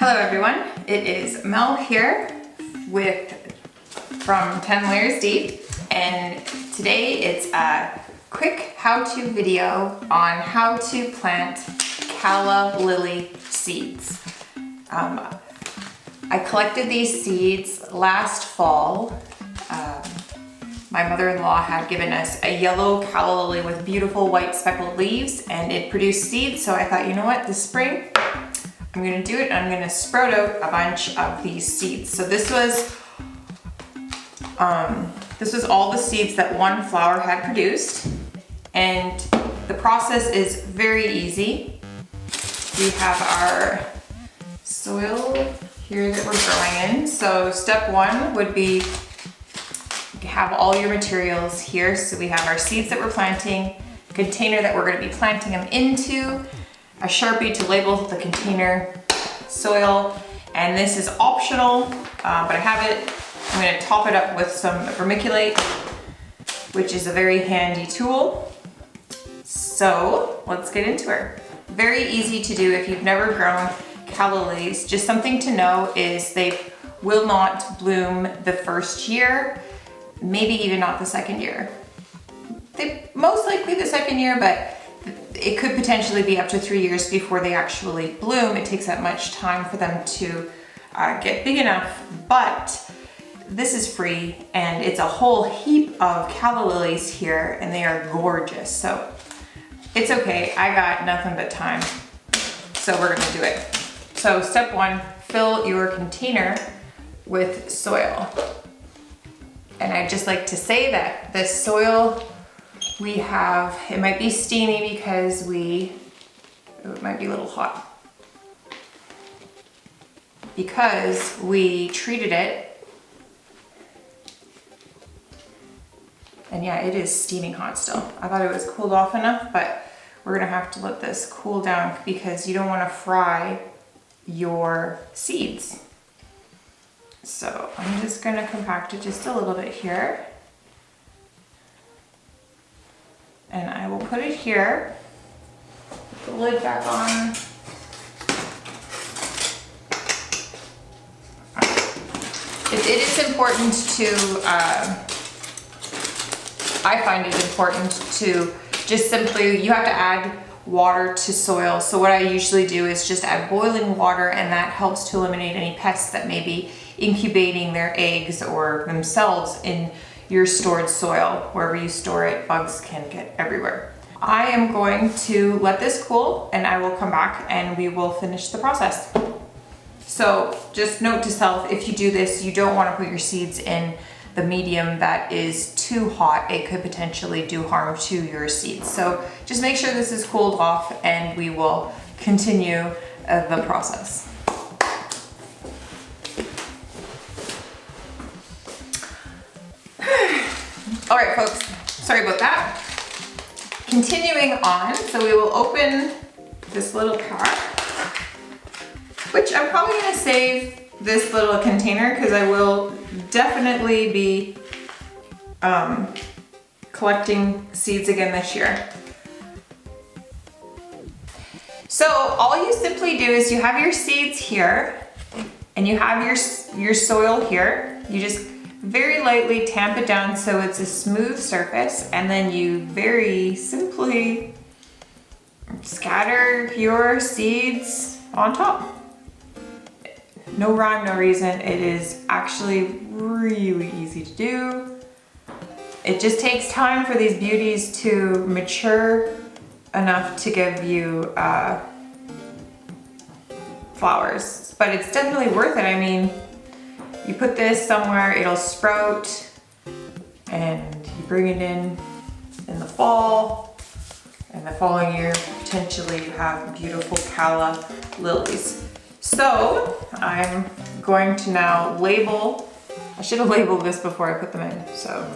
Hello everyone, it is Mel here from 10 Lairs Deep, and today it's a quick how-to video on how to plant Calla Lily seeds. I collected these seeds last fall. My mother-in-law had given us a yellow calla lily with beautiful white speckled leaves, and it produced seeds, so I thought, you know what, this spring I'm gonna do it and I'm gonna sprout out a bunch of these seeds. So this was all the seeds that one flower had produced, and the process is very easy. We have our soil here that we're growing in. So step one would be have all your materials here. So we have our seeds that we're planting, container that we're gonna be planting them into, a Sharpie to label the container, soil, and this is optional, but I have it. I'm gonna top it up with some vermiculite, which is a very handy tool. So let's get into it. Very easy to do if you've never grown calla lilies. Just something to know is they will not bloom the first year, maybe even not the second year. They most likely the second year, but it could potentially be up to 3 years before they actually bloom. It takes that much time for them to get big enough, but this is free and it's a whole heap of calla lilies here and they are gorgeous. So it's okay, I got nothing but time. So we're gonna do it. So step one, fill your container with soil. And I'd just like to say that this soil we have, it might be steamy because it might be a little hot. Because we treated it, and yeah, it is steaming hot still. I thought it was cooled off enough, but we're gonna have to let this cool down because you don't wanna fry your seeds. So I'm just gonna compact it just a little bit here. And I will put it here, put the lid back on. It is important to, I find it important to just simply, you have to add water to soil. So what I usually do is just add boiling water, and that helps to eliminate any pests that may be incubating their eggs or themselves in your stored soil. Wherever you store it, bugs can get everywhere. I am going to let this cool and I will come back and we will finish the process. So just note to self, if you do this, you don't want to put your seeds in the medium that is too hot. It could potentially do harm to your seeds. So just make sure this is cooled off and we will continue the process. All right, folks, sorry about that. Continuing on, so we will open this little pack, which I'm probably gonna save this little container because I will definitely be collecting seeds again this year. So all you simply do is you have your seeds here and you have your soil here. You just very lightly tamp it down so it's a smooth surface, and then you very simply scatter your seeds on top. No rhyme, no reason. It is actually really easy to do. It just takes time for these beauties to mature enough to give you flowers, but it's definitely worth it. I mean, you put this somewhere, it'll sprout, and you bring it in the fall, and the following year, potentially you have beautiful calla lilies. So I'm going to now label, I should have labeled this before I put them in. So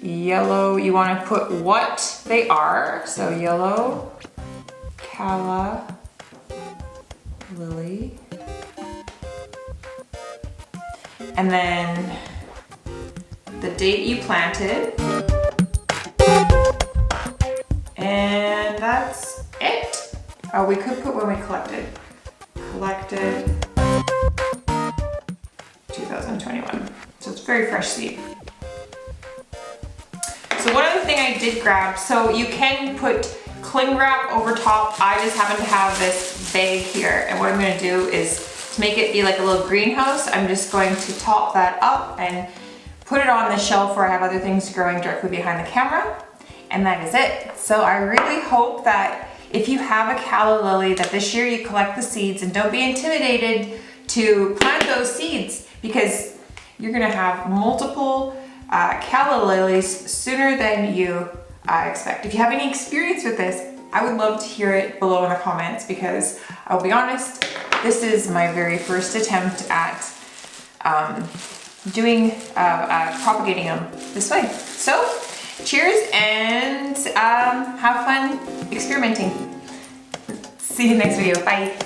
yellow, you want to put what they are. So yellow calla lily. And then the date you planted. And that's it. Oh, we could put when we collected. Collected 2021. So it's very fresh seed. So one other thing I did grab, so you can put cling wrap over top. I just happen to have this bag here, and what I'm gonna do is to make it be like a little greenhouse, I'm just going to top that up and put it on the shelf where I have other things growing directly behind the camera, and that is it. So I really hope that if you have a calla lily, that this year you collect the seeds and don't be intimidated to plant those seeds, because you're gonna have multiple calla lilies sooner than you expect. If you have any experience with this, I would love to hear it below in the comments, because I'll be honest, this is my very first attempt at propagating them this way. So cheers and have fun experimenting. See you next video, bye.